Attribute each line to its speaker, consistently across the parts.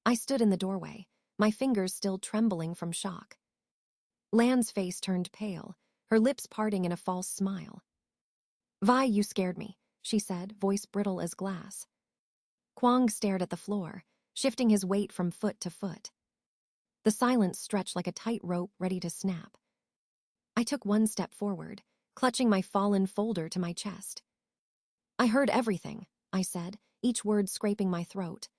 Speaker 1: I stood in the doorway, my fingers still trembling from shock. Lan's face turned pale, her lips parting in a false smile. "Vi, you scared me," she said, voice brittle as glass. Kwang stared at the floor, shifting his weight from foot to foot. The silence stretched like a tight rope ready to snap. I took one step forward, clutching my fallen folder to my chest. "I heard everything," I said, each word scraping my throat.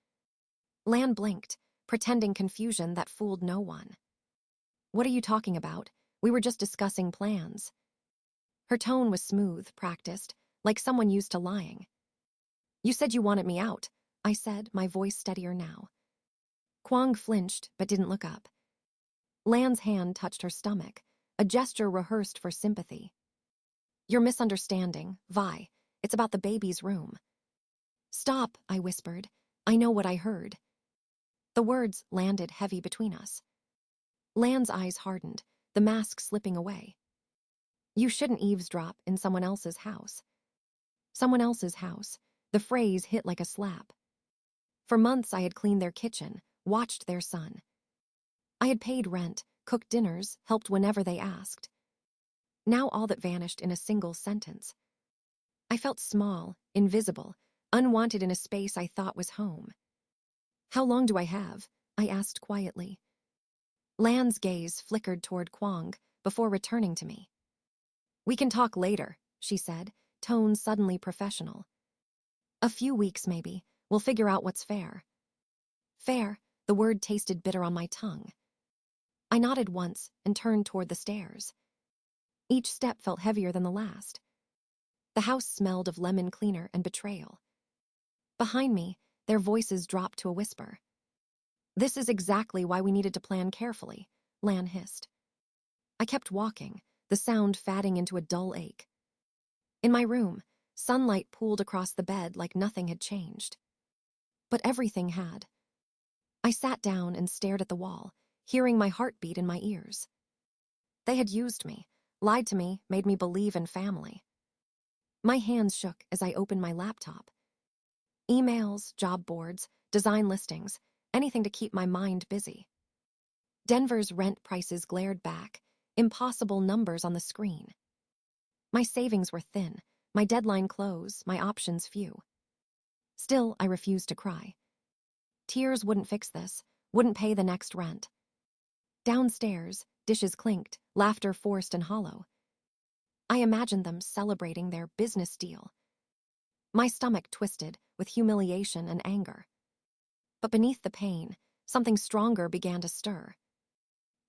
Speaker 1: Lan blinked, pretending confusion that fooled no one. "What are you talking about? We were just discussing plans." Her tone was smooth, practiced, like someone used to lying. "You said you wanted me out," I said, my voice steadier now. Kwang flinched, but didn't look up. Lan's hand touched her stomach, a gesture rehearsed for sympathy. "You're misunderstanding, Vi. It's about the baby's room." "Stop," I whispered. "I know what I heard." The words landed heavy between us. Lan's eyes hardened, the mask slipping away. "You shouldn't eavesdrop in someone else's house." Someone else's house. The phrase hit like a slap. For months I had cleaned their kitchen, watched their son. I had paid rent, cooked dinners, helped whenever they asked. Now all that vanished in a single sentence. I felt small, invisible, unwanted in a space I thought was home. "How long do I have?" I asked quietly. Lan's gaze flickered toward Kwang before returning to me. "We can talk later," she said, tone suddenly professional. "A few weeks, maybe. We'll figure out what's fair." Fair, the word tasted bitter on my tongue. I nodded once and turned toward the stairs. Each step felt heavier than the last. The house smelled of lemon cleaner and betrayal. Behind me, their voices dropped to a whisper. "This is exactly why we needed to plan carefully," Lan hissed. I kept walking, the sound fatting into a dull ache. In my room, sunlight pooled across the bed like nothing had changed. But everything had. I sat down and stared at the wall, hearing my heartbeat in my ears. They had used me, lied to me, made me believe in family. My hands shook as I opened my laptop. Emails, job boards, design listings, anything to keep my mind busy. Denver's rent prices glared back, impossible numbers on the screen. My savings were thin, my deadline close, my options few. Still, I refused to cry. Tears wouldn't fix this, wouldn't pay the next rent. Downstairs, dishes clinked, laughter forced and hollow. I imagined them celebrating their business deal. My stomach twisted with humiliation and anger. But beneath the pain, something stronger began to stir.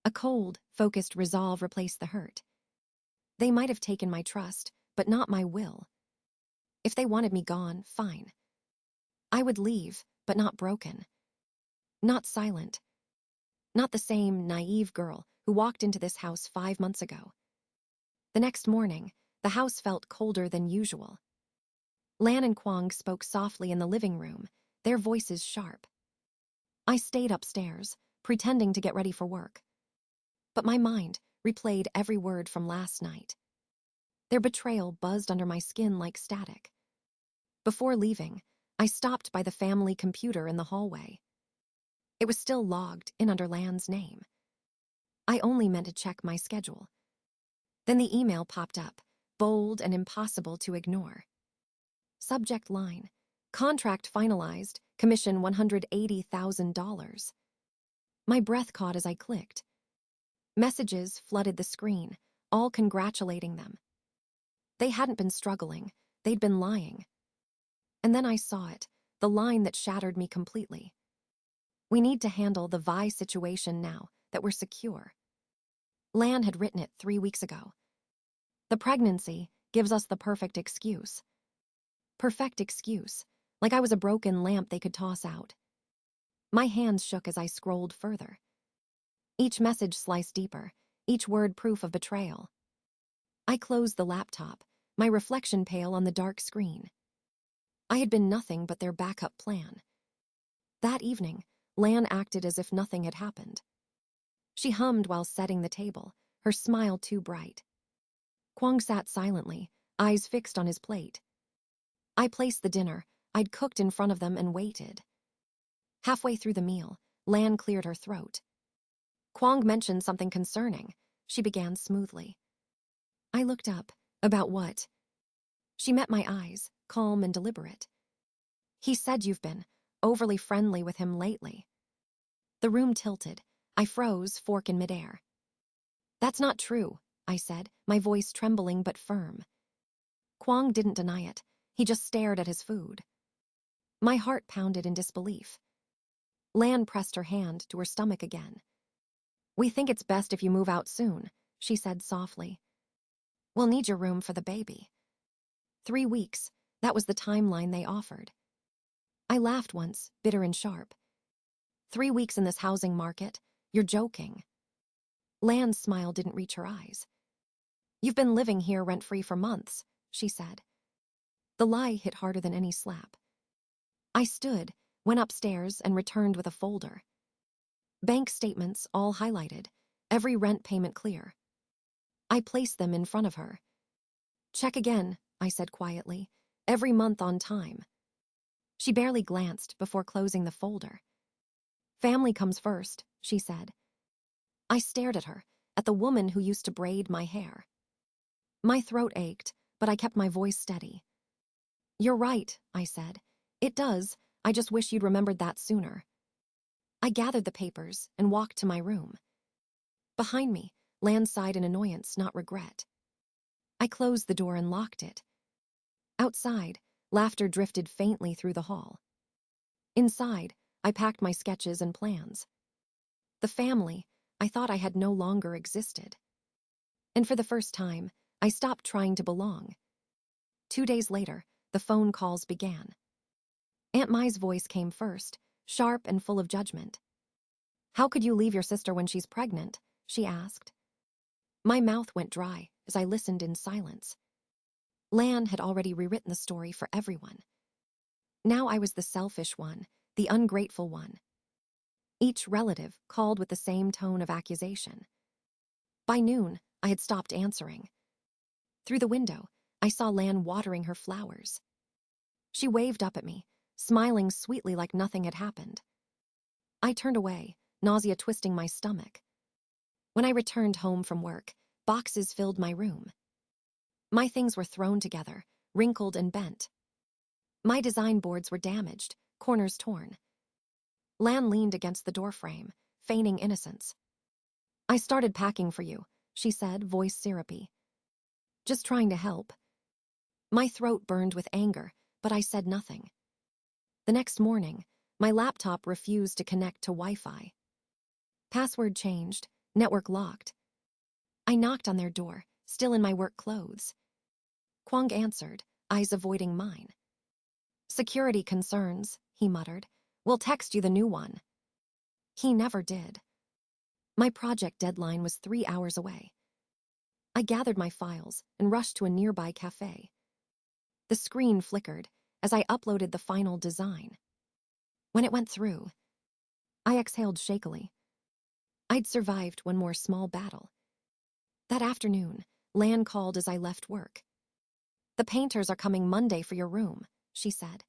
Speaker 1: A cold, focused resolve replaced the hurt. They might have taken my trust, but not my will. If they wanted me gone, fine. I would leave, but not broken. Not silent. Not the same naive girl who walked into this house 5 months ago. The next morning, the house felt colder than usual. Lan and Kwang spoke softly in the living room, their voices sharp. I stayed upstairs, pretending to get ready for work. But my mind replayed every word from last night. Their betrayal buzzed under my skin like static. Before leaving, I stopped by the family computer in the hallway. It was still logged in under Lan's name. I only meant to check my schedule. Then the email popped up, bold and impossible to ignore. Subject line: contract finalized, commission $180,000. My breath caught as I clicked. Messages flooded the screen, all congratulating them. They hadn't been struggling, they'd been lying. And then I saw it, the line that shattered me completely. "We need to handle the Vi situation now, that we're secure." Lan had written it 3 weeks ago. "The pregnancy gives us the perfect excuse." Perfect excuse, like I was a broken lamp they could toss out. My hands shook as I scrolled further. Each message sliced deeper, each word proof of betrayal. I closed the laptop, my reflection pale on the dark screen. I had been nothing but their backup plan. That evening, Lan acted as if nothing had happened. She hummed while setting the table, her smile too bright. Kwang sat silently, eyes fixed on his plate. I placed the dinner I'd cooked in front of them and waited. Halfway through the meal, Lan cleared her throat. Kwong mentioned something concerning, she began smoothly. I looked up. About what? She met my eyes, calm and deliberate. He said you've been overly friendly with him lately. The room tilted. I froze, fork in midair. That's not true, I said, my voice trembling but firm. Kwong didn't deny it. He just stared at his food. My heart pounded in disbelief. Lan pressed her hand to her stomach again. We think it's best if you move out soon, she said softly. We'll need your room for the baby. 3 weeks, that was the timeline they offered. I laughed once, bitter and sharp. 3 weeks in this housing market? You're joking. Lan's smile didn't reach her eyes. You've been living here rent-free for months, she said. The lie hit harder than any slap. I stood, went upstairs, and returned with a folder. Bank statements all highlighted, every rent payment clear. I placed them in front of her. Check again, I said quietly, every month on time. She barely glanced before closing the folder. Family comes first, she said. I stared at her, at the woman who used to braid my hair. My throat ached, but I kept my voice steady. You're right, I said. It does, I just wish you'd remembered that sooner. I gathered the papers and walked to my room. Behind me, Lan sighed in annoyance, not regret. I closed the door and locked it. Outside, laughter drifted faintly through the hall. Inside, I packed my sketches and plans. The family, I thought I had no longer existed. And for the first time, I stopped trying to belong. 2 days later, the phone calls began. Aunt Mai's voice came first, sharp and full of judgment. How could you leave your sister when she's pregnant? She asked. My mouth went dry as I listened in silence. Lan had already rewritten the story for everyone. Now I was the selfish one, the ungrateful one. Each relative called with the same tone of accusation. By noon, I had stopped answering. Through the window, I saw Lan watering her flowers. She waved up at me, smiling sweetly like nothing had happened. I turned away, nausea twisting my stomach. When I returned home from work, boxes filled my room. My things were thrown together, wrinkled and bent. My design boards were damaged, corners torn. Lan leaned against the doorframe, feigning innocence. I started packing for you, she said, voice syrupy. Just trying to help. My throat burned with anger, but I said nothing. The next morning, my laptop refused to connect to Wi-Fi. Password changed, network locked. I knocked on their door, still in my work clothes. Kwong answered, eyes avoiding mine. Security concerns, he muttered. We'll text you the new one. He never did. My project deadline was 3 hours away. I gathered my files and rushed to a nearby cafe. The screen flickered as I uploaded the final design. When it went through, I exhaled shakily. I'd survived one more small battle. That afternoon, Lan called as I left work. The painters are coming Monday for your room, she said.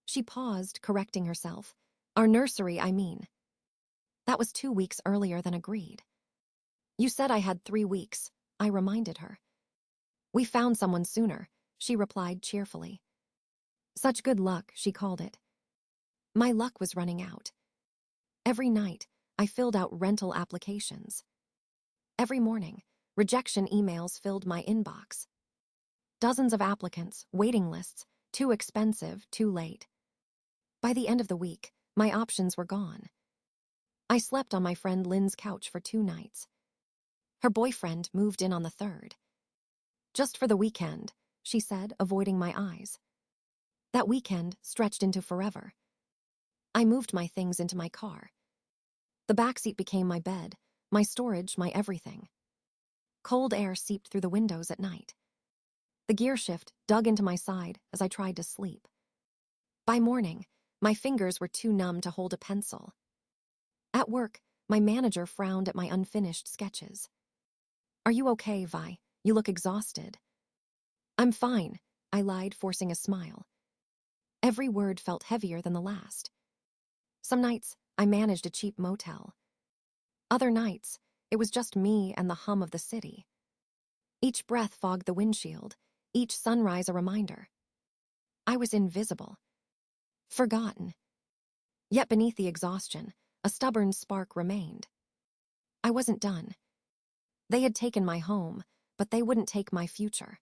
Speaker 1: She paused, correcting herself. Our nursery, I mean. That was 2 weeks earlier than agreed. You said I had 3 weeks, I reminded her. We found someone sooner, she replied cheerfully. Such good luck, she called it. My luck was running out. Every night, I filled out rental applications. Every morning, rejection emails filled my inbox. Dozens of applicants, waiting lists, too expensive, too late. By the end of the week, my options were gone. I slept on my friend Lynn's couch for 2 nights. Her boyfriend moved in on the 3rd. Just for the weekend, she said, avoiding my eyes. That weekend stretched into forever. I moved my things into my car. The backseat became my bed, my storage, my everything. Cold air seeped through the windows at night. The gear shift dug into my side as I tried to sleep. By morning, my fingers were too numb to hold a pencil. At work, my manager frowned at my unfinished sketches. Are you okay, Vi? You look exhausted. I'm fine, I lied, forcing a smile. Every word felt heavier than the last. Some nights, I managed a cheap motel. Other nights, it was just me and the hum of the city. Each breath fogged the windshield, each sunrise a reminder. I was invisible, forgotten. Yet beneath the exhaustion, a stubborn spark remained. I wasn't done. They had taken my home, but they wouldn't take my future.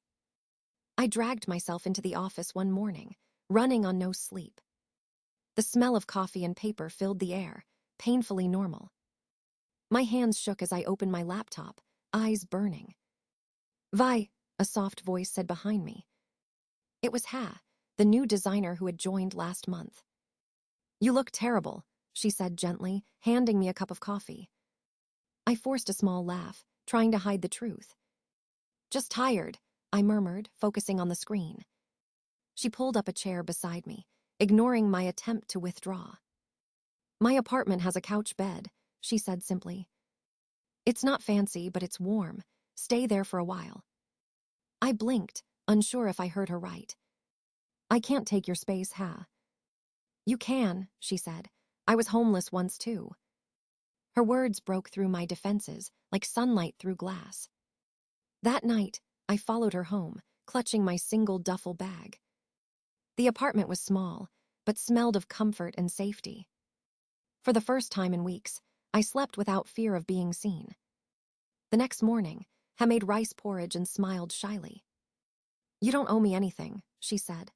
Speaker 1: I dragged myself into the office one morning, running on no sleep. The smell of coffee and paper filled the air, painfully normal. My hands shook as I opened my laptop, eyes burning. Vi, a soft voice said behind me. It was Ha, the new designer who had joined last month. You look terrible, she said gently, handing me a cup of coffee. I forced a small laugh, trying to hide the truth. Just tired, I murmured, focusing on the screen. She pulled up a chair beside me, ignoring my attempt to withdraw. My apartment has a couch bed, she said simply. It's not fancy, but it's warm. Stay there for a while. I blinked, unsure if I heard her right. I can't take your space, Ha. You can, she said. I was homeless once too. Her words broke through my defenses like sunlight through glass. That night, I followed her home, clutching my single duffel bag. The apartment was small, but smelled of comfort and safety. For the first time in weeks, I slept without fear of being seen. The next morning, Ha made rice porridge and smiled shyly. You don't owe me anything, she said.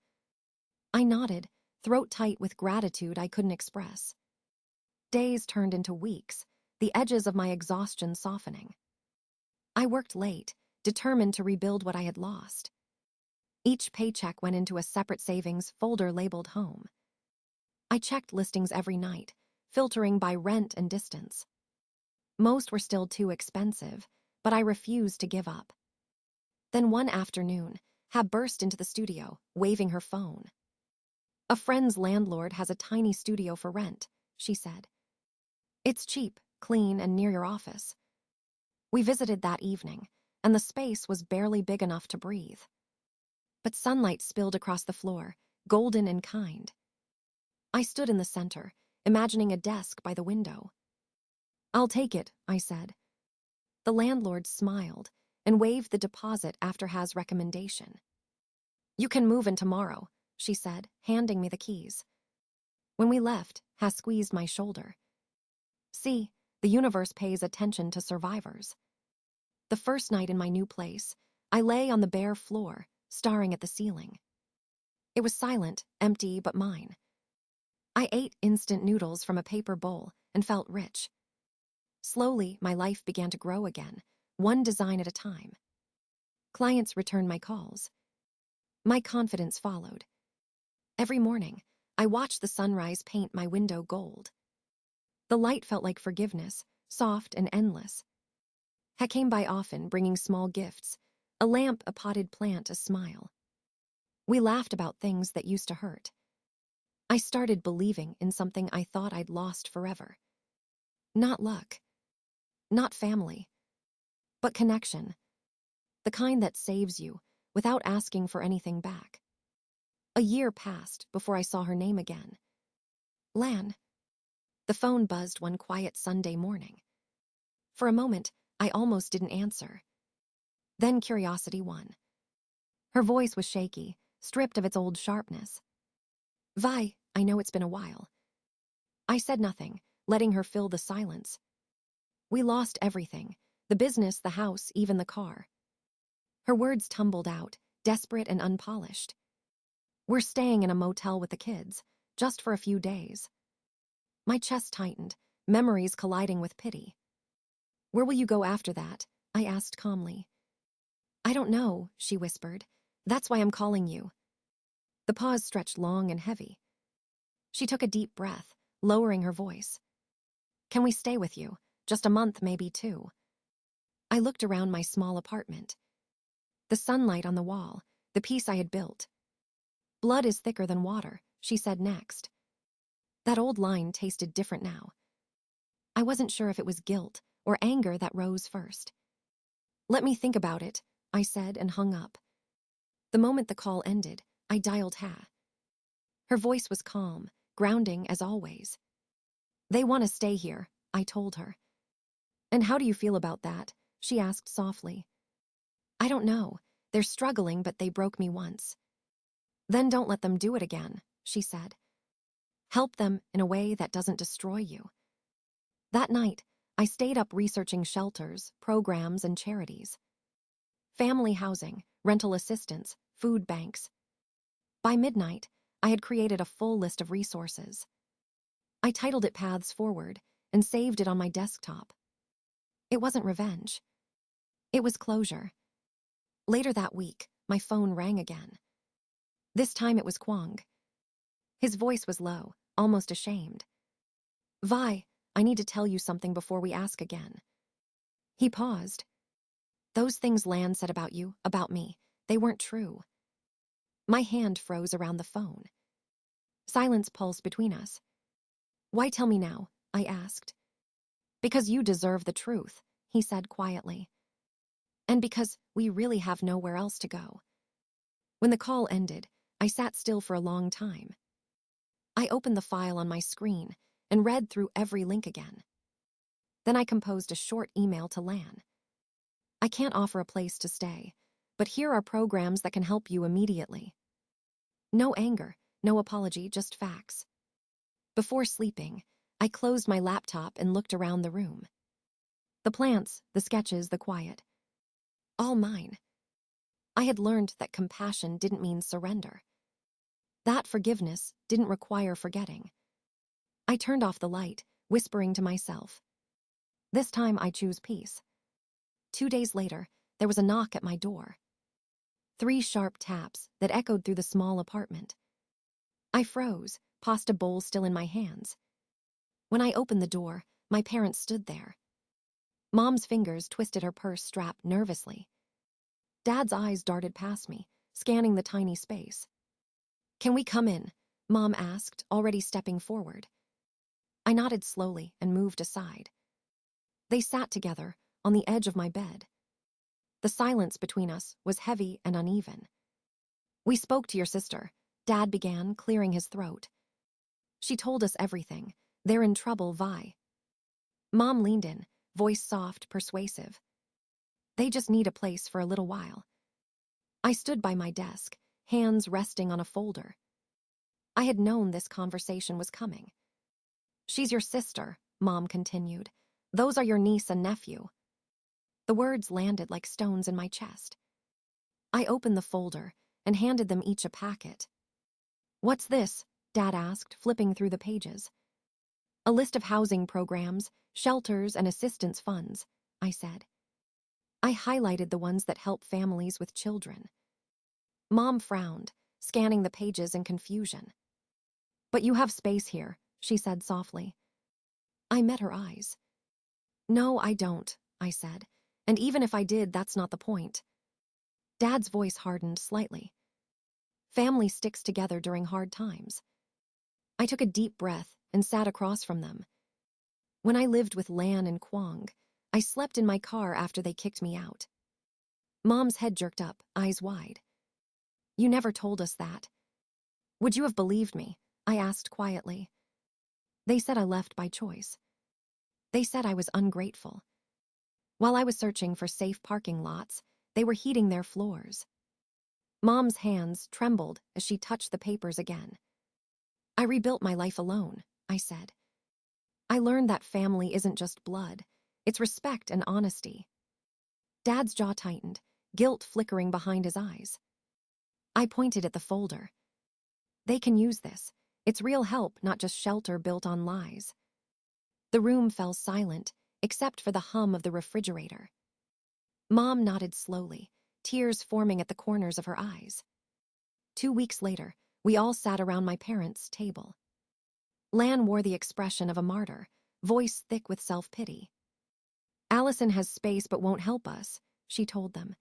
Speaker 1: I nodded, throat tight with gratitude I couldn't express. Days turned into weeks, the edges of my exhaustion softening. I worked late, determined to rebuild what I had lost. Each paycheck went into a separate savings folder labeled home. I checked listings every night, filtering by rent and distance. Most were still too expensive, but I refused to give up. Then one afternoon, Ha burst into the studio, waving her phone. A friend's landlord has a tiny studio for rent, she said. It's cheap, clean, and near your office. We visited that evening, and the space was barely big enough to breathe. But sunlight spilled across the floor, golden and kind. I stood in the center, imagining a desk by the window. I'll take it, I said. The landlord smiled and waved the deposit after Ha's recommendation. You can move in tomorrow, she said, handing me the keys. When we left, Ha squeezed my shoulder. See, the universe pays attention to survivors. The first night in my new place, I lay on the bare floor, staring at the ceiling. It was silent, empty, but mine. I ate instant noodles from a paper bowl and felt rich. Slowly, my life began to grow again, one design at a time. Clients returned my calls. My confidence followed. Every morning, I watched the sunrise paint my window gold. The light felt like forgiveness, soft and endless. Ha came by often, bringing small gifts, a lamp, a potted plant, a smile. We laughed about things that used to hurt. I started believing in something I thought I'd lost forever. Not luck, not family, but connection. The kind that saves you without asking for anything back. A year passed before I saw her name again. Lan. The phone buzzed one quiet Sunday morning. For a moment, I almost didn't answer. Then curiosity won. Her voice was shaky, stripped of its old sharpness. Vi, I know it's been a while. I said nothing, letting her fill the silence. We lost everything, the business, the house, even the car. Her words tumbled out, desperate and unpolished. We're staying in a motel with the kids, just for a few days. My chest tightened, memories colliding with pity. Where will you go after that? I asked calmly. I don't know, she whispered. That's why I'm calling you. The pause stretched long and heavy. She took a deep breath, lowering her voice. Can we stay with you? Just a month, maybe 2. I looked around my small apartment. The sunlight on the wall, the piece I had built. Blood is thicker than water, she said next. That old line tasted different now. I wasn't sure if it was guilt or anger that rose first. Let me think about it, I said and hung up. The moment the call ended, I dialed Ha. Her voice was calm, grounding as always. They want to stay here, I told her. And how do you feel about that? She asked softly. I don't know. They're struggling, but they broke me once. Then don't let them do it again, she said. Help them in a way that doesn't destroy you. That night, I stayed up researching shelters, programs, and charities. Family housing, rental assistance, food banks. By midnight, I had created a full list of resources. I titled it Paths Forward and saved it on my desktop. It wasn't revenge. It was closure. Later that week, my phone rang again. This time it was Kwang. His voice was low, almost ashamed. Vi, I need to tell you something before we ask again. He paused. Those things Lan said about you, about me, they weren't true. My hand froze around the phone. Silence pulsed between us. Why tell me now? I asked. Because you deserve the truth, he said quietly. And because we really have nowhere else to go. When the call ended, I sat still for a long time. I opened the file on my screen and read through every link again. Then I composed a short email to Lan. I can't offer a place to stay, but here are programs that can help you immediately. No anger, no apology, just facts. Before sleeping, I closed my laptop and looked around the room. The plants, the sketches, the quiet. All mine. I had learned that compassion didn't mean surrender. That forgiveness didn't require forgetting. I turned off the light, whispering to myself. This time I choose peace. 2 days later, there was a knock at my door. 3 sharp taps that echoed through the small apartment. I froze, pasta bowl still in my hands. When I opened the door, my parents stood there. Mom's fingers twisted her purse strap nervously. Dad's eyes darted past me, scanning the tiny space. Can we come in? Mom asked, already stepping forward. I nodded slowly and moved aside. They sat together, on the edge of my bed. The silence between us was heavy and uneven. We spoke to your sister, Dad began, clearing his throat. She told us everything. They're in trouble, Vi. Mom leaned in, voice soft, persuasive. They just need a place for a little while. I stood by my desk, hands resting on a folder. I had known this conversation was coming. She's your sister, Mom continued. Those are your niece and nephew. The words landed like stones in my chest. I opened the folder and handed them each a packet. What's this? Dad asked, flipping through the pages. A list of housing programs, shelters, and assistance funds, I said. I highlighted the ones that help families with children. Mom frowned, scanning the pages in confusion. But you have space here, she said softly. I met her eyes. No, I don't, I said. And even if I did, that's not the point. Dad's voice hardened slightly. Family sticks together during hard times. I took a deep breath and sat across from them. When I lived with Lan and Kwang, I slept in my car after they kicked me out. Mom's head jerked up, eyes wide. You never told us that. Would you have believed me? I asked quietly. They said I left by choice. They said I was ungrateful. While I was searching for safe parking lots, they were heating their floors. Mom's hands trembled as she touched the papers again. I rebuilt my life alone, I said. I learned that family isn't just blood, it's respect and honesty. Dad's jaw tightened, guilt flickering behind his eyes. I pointed at the folder. They can use this. It's real help, not just shelter built on lies. The room fell silent, except for the hum of the refrigerator. Mom nodded slowly, tears forming at the corners of her eyes. 2 weeks later, we all sat around my parents' table. Lan wore the expression of a martyr, voice thick with self-pity. Allison has space but won't help us, she told them.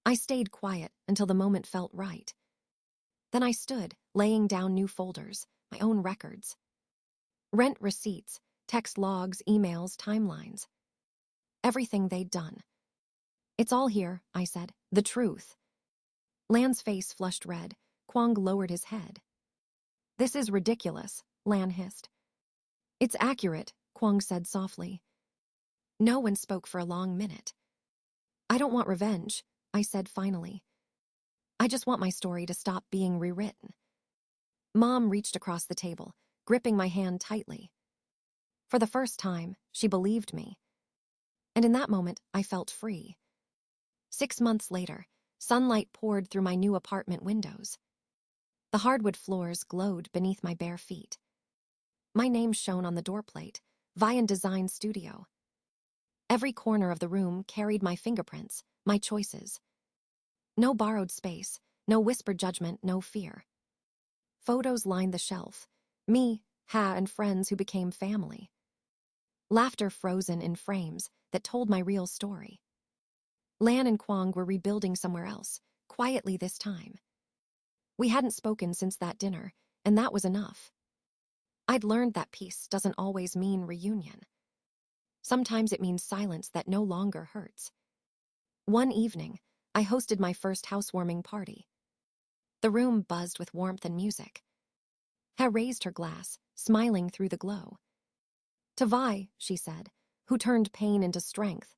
Speaker 1: I stayed quiet until the moment felt right. Then I stood, laying down new folders, my own records. Rent receipts, text logs, emails, timelines. Everything they'd done. It's all here, I said, the truth. Lan's face flushed red. Kwang lowered his head. This is ridiculous, Lan hissed. It's accurate, Kwong said softly. No one spoke for a long minute. I don't want revenge, I said finally. I just want my story to stop being rewritten. Mom reached across the table, gripping my hand tightly. For the first time, she believed me. And in that moment, I felt free. 6 months later, sunlight poured through my new apartment windows. The hardwood floors glowed beneath my bare feet. My name shone on the doorplate, Vian Design Studio. Every corner of the room carried my fingerprints, my choices. No borrowed space, no whispered judgment, no fear. Photos lined the shelf, me, Ha, and friends who became family. Laughter frozen in frames that told my real story. Lan and Kwong were rebuilding somewhere else, quietly this time. We hadn't spoken since that dinner, and that was enough. I'd learned that peace doesn't always mean reunion. Sometimes it means silence that no longer hurts. One evening, I hosted my first housewarming party. The room buzzed with warmth and music. Ha raised her glass, smiling through the glow. To Vi, she said, who turned pain into strength.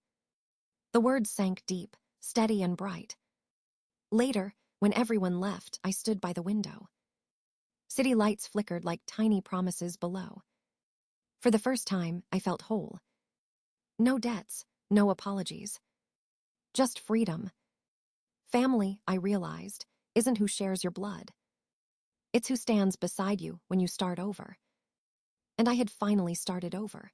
Speaker 1: The words sank deep, steady and bright. Later, when everyone left, I stood by the window. City lights flickered like tiny promises below. For the first time, I felt whole. No debts, no apologies. Just freedom. Family, I realized, isn't who shares your blood. It's who stands beside you when you start over. And I had finally started over.